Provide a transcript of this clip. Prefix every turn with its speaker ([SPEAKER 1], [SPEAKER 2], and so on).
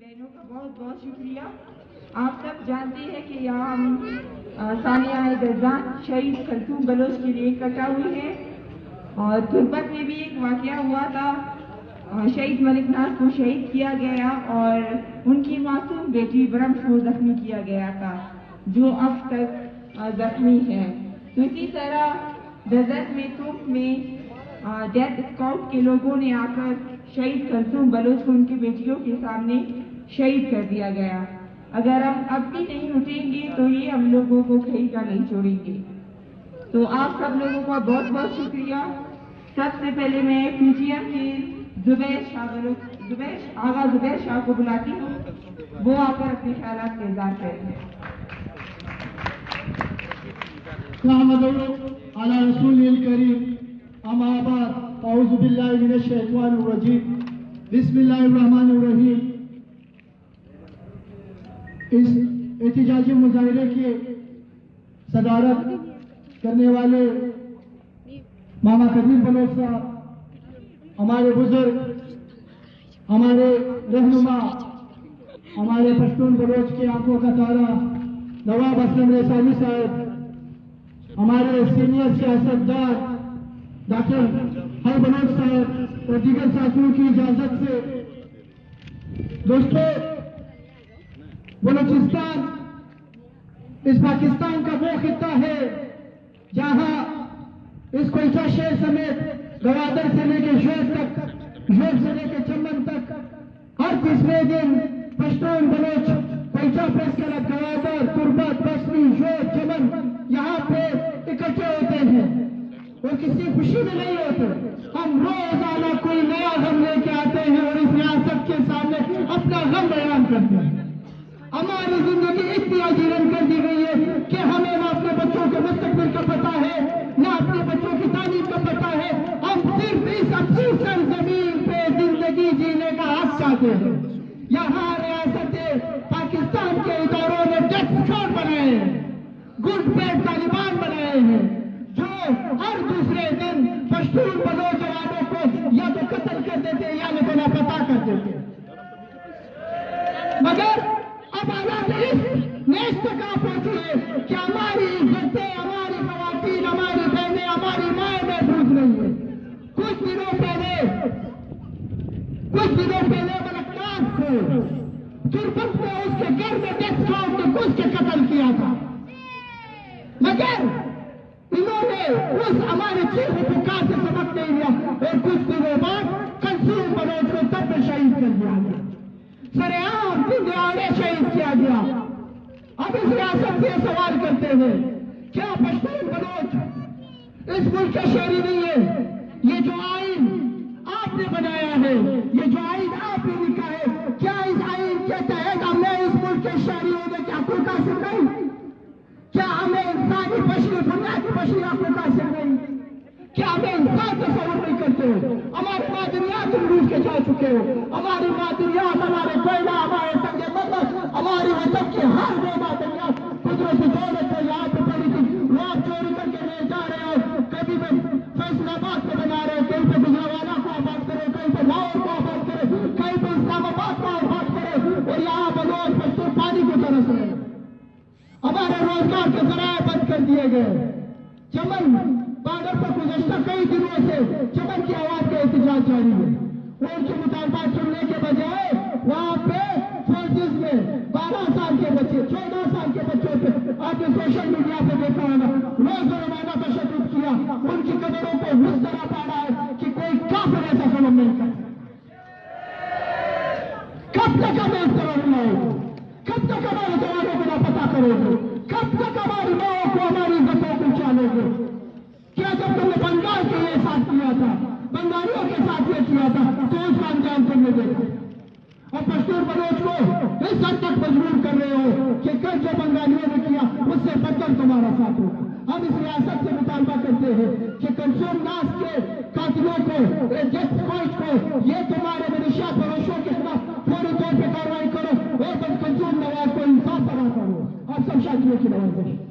[SPEAKER 1] बहनों का बहुत बहुत शुक्रिया। आप सब जानते हैं कि यहाँ हम सानिया-ए-दरजान शहीद कलसूम बलोच के लिए इकट्ठा हुए हैं और तुर्बत में भी एक वाकया हुआ था। शहीद मलिक नाज को शहीद किया गया और उनकी मासूम बेटी ब्रह्म को जख्मी किया गया था, जो अब तक जख्मी है। तो इसी तरह डेजर्ट में तुर्क में डेथ स्काउट के लोगों ने आकर शहीद कलसूम बलोच को उनकी बेटियों के सामने शहीद कर दिया गया। अगर हम अब भी नहीं उठेंगे तो ये हम लोगों को कहीं का नहीं छोड़ेंगे। तो आप सब लोगों का बहुत बहुत शुक्रिया। सबसे पहले मैं पीजीएम के आगा जुबैर शाह को बुलाती हूँ, वो आकर अपने ख्यालात का इज़हार करेंगे।
[SPEAKER 2] अला रसूलिल करीम अम्मा बाद औज़ु बिल्लाहि मिनश शैतानिर रजीम बिस्मिल्लाहिर रहमानिर रहीम। इस एहतिजाजी मुजाहिरे की सदारत करने वाले मामा कदीर बलोच साहब, हमारे बुजुर्ग, हमारे रहनुमा, हमारे पश्तून बलोच की आंखों का तारा नवाब असलम रेसावी साहब, हमारे सीनियर सियासतदार डॉक्टर हर बलोच साहब और दीगर साथियों की इजाजत से, दोस्तों, बलूचिस्तान इस पाकिस्तान का वो खित्ता है जहां इस कोयचा शहर समेत गवादर से लेकर शोर तक, शोर से लेकर चमन तक हर तीसरे दिन पश्तून बलोच कोयचा प्रेस क्लब, गवादर, तुर्बत, बस्ती, शोर, चमन यहाँ पे इकट्ठे होते हैं और किसी खुशी में नहीं होते। हम रोजाना कोई नया गम लेके आते हैं और इस रियासत के सामने अपना गम बयान करते हैं। हमारी जिंदगी इतनी अजीरन कर दी गई है कि हमें ना अपने बच्चों के मुस्तकबिल का पता है, ना अपने बच्चों की तालीम का पता है। हम सिर्फ इस अच्छी सरजमीन पे जिंदगी जीने का हक चाहते हैं। यहाँ रियासत पाकिस्तान के इदारों ने डेथ स्क्वाड बनाए हैं, गुट बैड तालिबान बनाए हैं, जो हर दूसरे दिन पश्तून बलोच जवानों को या तो कत्ल कर देते या तो लापता कर देते। मगर अब हालात इस नेश तक आ पहुंची है कि हमारी इज्जतें, हमारी खवातीन, हमारी बहनें, हमारी माएं महफूज नहीं है। कुछ दिनों पहले मलकनाज को तुर्बत में उसके घर में डेथ स्क्वाड ने घुस के कत्ल किया था, मगर इन्होंने उस हमारे चीख पुकार से सबक नहीं लिया और कुछ दिनों बाद कलसूम बलोच को तब में शहीद कर दिया गया, सरेआम दिहाड़े शहीद किया गया। अब इस रियासत से सवाल करते हैं, क्या पश्तून बलोच इस मुल्क के शहरी नहीं है? ये जो आइन आपने बनाया है, ये जो आइन आपने लिखा है, क्या इस आइन के तहत हमें इस मुल्क के शहरी होने के हकूक हासिल नहीं? क्या हमें इंसानी बशरी, बुनियादी बशरी हकूक हासिल नहीं? क्या हमें इंसान तस्वर नहीं करते हो? हमारे मादनियात लूट के जा चुके हो, हमारी मादनियात, हमारे कोयला, हमारे संगे मदद, हमारी वतन की हर वो मादनियात कुदरती दौलत को यहाँ पे पड़ी थी, वो आप चोरी करके ले जा रहे हो। कभी फैसलाबाद को बना रहे हो, कहीं पे गुजरावाला को आबाद करो, कहीं पे लाहौर को आबाद करो, कहीं पे इस्लामाबाद को आबाद करो और यहाँ बलोच पश्तून पानी को तरस रहे। हमारे रोजगार के जराये बंद कर दिए गए। चमन बार्डर पर गुज़श्ता कई दिनों से चमन की आवाज का एहतजाज जारी है। उनके मुतालबात सुनने के बजाय वहां पे फोर्सेस में 12 साल के बच्चे, 14 साल के बच्चों पे आपने सोशल मीडिया पे देखा होगा, रोज रोजाना तशद्दुद किया, उनकी कदरों को इस तरह पाड़ा है कि कोई काफिर ऐसा जुल्म नहीं कर। कब तक हमें इस तरह बुलाओगे? कब तक हमारे जवानों को लापता करोगे? कब तक हमारी माओं को, हमारी इज्जतों को चालोगे? क्या जब तुमने बंगाल के लिए साथ किया था, बंगालियों के साथ ये किया था, तो उसका अंजाम तुमने देखा और पश्तून बलोच को इस हद तक मजबूर कर रहे हो कि कल जो बंगालियों ने किया उससे बदतर तुम्हारा साथ होगा। हम इस रियासत से मुतालबा करते हैं कि कलसूम नाज के कातिलों को, डेथ स्क्वाड को, ये तुम्हारे मिलिशिया फरोशों के खिलाफ फौरी तौर पर कार्रवाई करो और कलसूम नवाज को इंसाफ अदा करो। आप सब साथियों की नवाज